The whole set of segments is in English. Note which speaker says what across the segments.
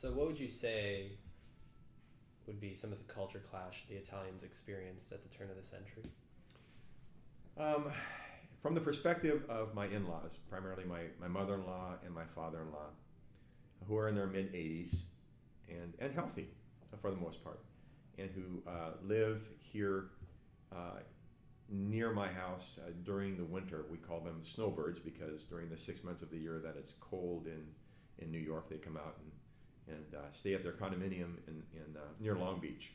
Speaker 1: So, what would you say would be some of the culture clash the Italians experienced at the turn of the century?
Speaker 2: Um, from the perspective of my in-laws, primarily my mother-in-law and my father-in-law, who are in their mid-80s and healthy for the most part, and who live here near my house during the winter. We call them snowbirds because during the 6 months of the year that it's cold in New York, they come out and stay at their condominium in near Long Beach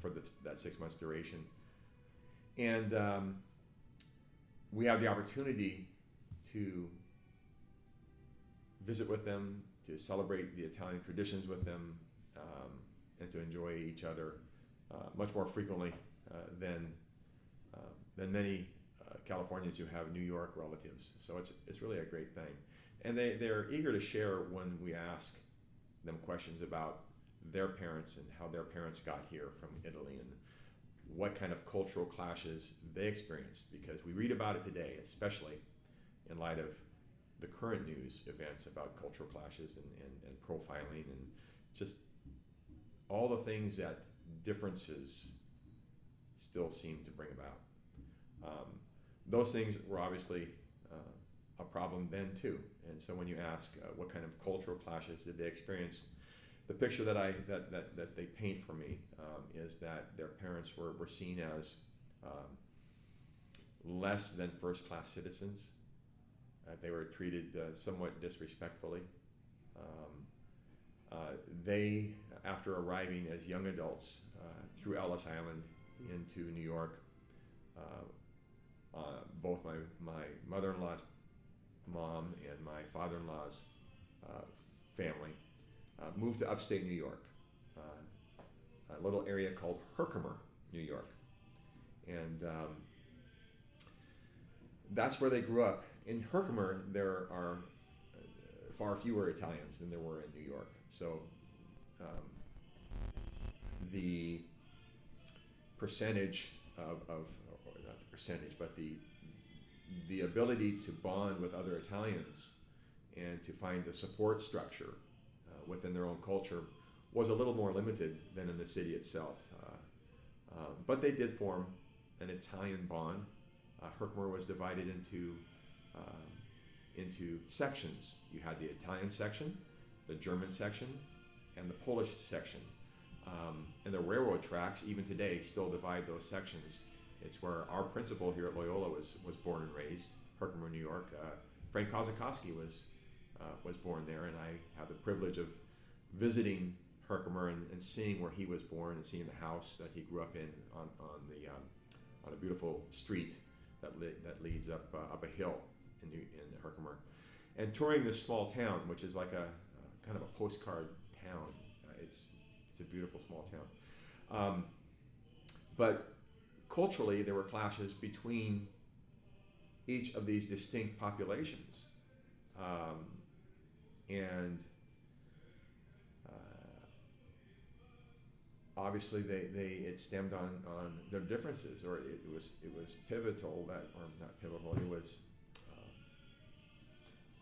Speaker 2: for that 6 months duration. And we have the opportunity to visit with them, to celebrate the Italian traditions with them, and to enjoy each other much more frequently than many Californians who have New York relatives. So it's really a great thing. And they're eager to share when we ask them questions about their parents and how their parents got here from Italy and what kind of cultural clashes they experienced, because we read about it today, especially in light of the current news events about cultural clashes and profiling and just all the things that differences still seem to bring about. Those things were obviously a problem then too. And so when you ask what kind of cultural clashes did they experience, the picture that they paint for me is that their parents were seen as less than first-class citizens. They were treated somewhat disrespectfully. They, after arriving as young adults through Ellis Island into New York, both my mother-in-law's mom and my father-in-law's family moved to upstate New York, a little area called Herkimer, New York. And that's where they grew up. In Herkimer, there are far fewer Italians than there were in New York. So the percentage of or not the percentage, but the ability to bond with other Italians and to find a support structure within their own culture was a little more limited than in the city itself. But they did form an Italian bond. Herkimer was divided into sections. You had the Italian section, the German section, and the Polish section. And the railroad tracks, even today, still divide those sections. It's where our principal here at Loyola was born and raised, Herkimer, New York. Frank Kozakowski was born there, and I had the privilege of visiting Herkimer and seeing where he was born and seeing the house that he grew up in on a beautiful street that leads up a hill in Herkimer, and touring this small town, which is like a kind of a postcard town. It's a beautiful small town, but culturally there were clashes between each of these distinct populations, and obviously it stemmed on their differences, or it was pivotal or not pivotal. It was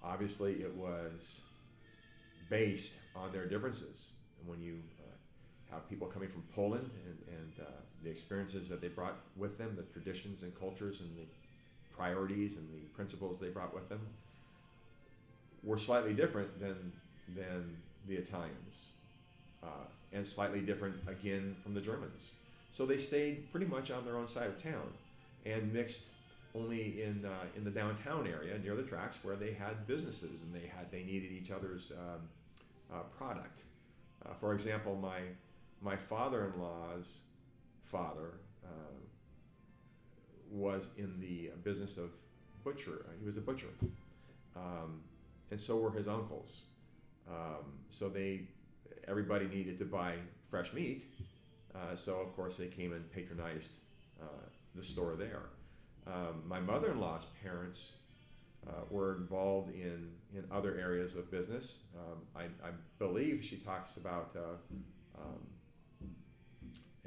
Speaker 2: obviously it was based on their differences. And when you have people coming from Poland and the experiences that they brought with them, the traditions and cultures and the priorities and the principles they brought with them were slightly different than the Italians, and slightly different again from the Germans. So they stayed pretty much on their own side of town and mixed only in the downtown area near the tracks where they had businesses and they needed each other's product. For example, my father-in-law's father was in the business of butcher. He was a butcher, and so were his uncles. So everybody needed to buy fresh meat. So of course they came and patronized the store there. My mother-in-law's parents were involved in other areas of business. I believe she talks about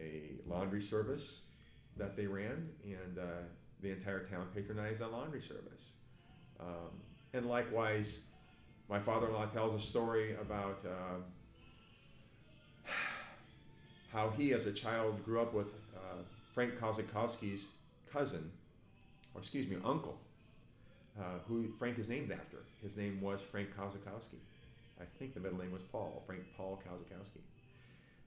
Speaker 2: a laundry service that they ran, and the entire town patronized that laundry service. And likewise, my father-in-law tells a story about how he, as a child, grew up with Frank Kozakowski's cousin, or excuse me, uncle, who Frank is named after. His name was Frank Kozakowski. I think the middle name was Paul, Frank Paul Kozakowski.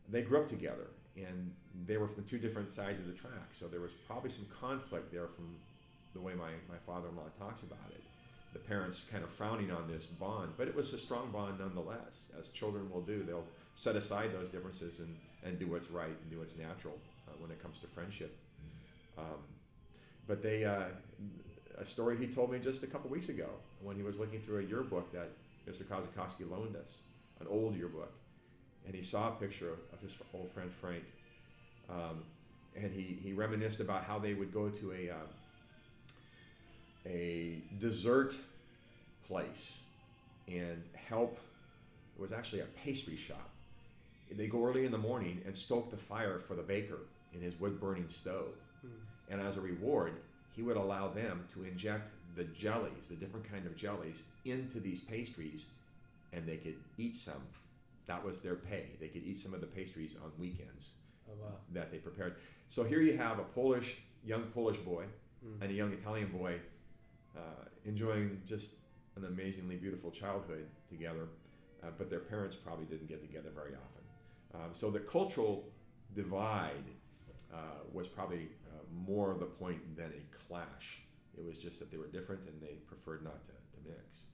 Speaker 2: They grew up together, and they were from two different sides of the track, so there was probably some conflict there from the way my father-in-law talks about it. The parents kind of frowning on this bond, but it was a strong bond nonetheless. As children will do, they'll set aside those differences and do what's right and do what's natural when it comes to friendship. But a story he told me just a couple weeks ago when he was looking through a yearbook that Mr. Kozakowski loaned us, an old yearbook, and he saw a picture of his old friend Frank, and he reminisced about how they would go to a dessert place and help. It was actually a pastry shop. They go early in the morning and stoke the fire for the baker in his wood-burning stove. And as a reward, he would allow them to inject the jellies, the different kind of jellies, into these pastries, and they could eat some. That was their pay. They could eat some of the pastries on weekends.
Speaker 1: Oh, wow.
Speaker 2: That they prepared. So here you have a young Polish boy and a young Italian boy enjoying just an amazingly beautiful childhood together, but their parents probably didn't get together very often. So the cultural divide was probably more the point than a clash. It was just that they were different and they preferred not to mix.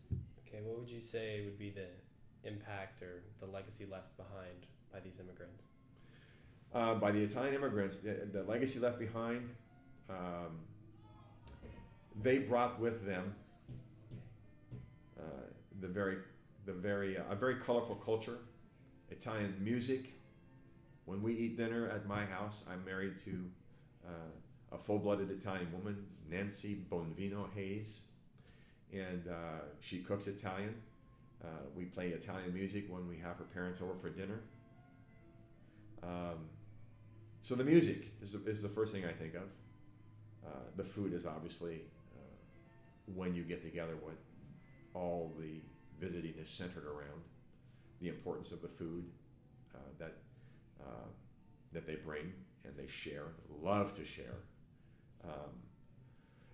Speaker 1: Okay, what would you say would be the impact or the legacy left behind by these immigrants?
Speaker 2: By the Italian immigrants, the legacy left behind, they brought with them a very colorful culture, Italian music. When we eat dinner at my house, I'm married to a full-blooded Italian woman, Nancy Bonvino Hayes, and she cooks Italian. We play Italian music when we have her parents over for dinner. So the music is the first thing I think of. The food is obviously when you get together, what all the visiting is centered around. The importance of the food that they bring and they share, love to share.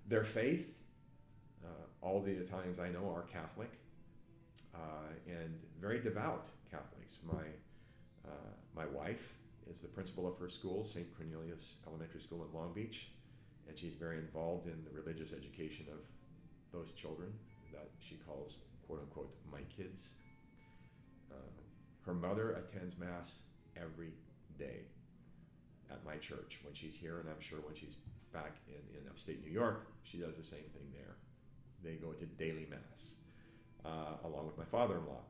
Speaker 2: Their faith, all the Italians I know are Catholic and very devout Catholics. My wife is the principal of her school, St. Cornelius Elementary School in Long Beach, and she's very involved in the religious education of those children that she calls, quote unquote, my kids. Her mother attends Mass every day at my church when she's here, and I'm sure when she's back in upstate New York, she does the same thing there. They go to daily Mass, along with my father-in-law.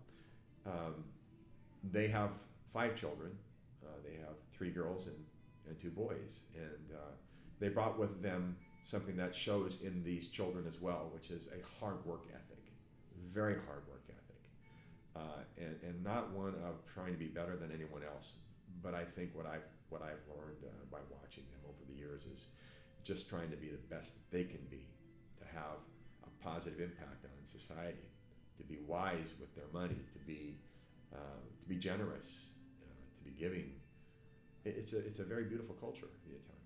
Speaker 2: They have 5 children. They have 3 girls and 2 boys, and they brought with them something that shows in these children as well, which is a hard work ethic, very hard work ethic, and not one of trying to be better than anyone else. But I think what I've learned by watching them over the years is just trying to be the best they can be, to have a positive impact on society, to be wise with their money, to be generous, to be giving. It's a very beautiful culture, the Italian.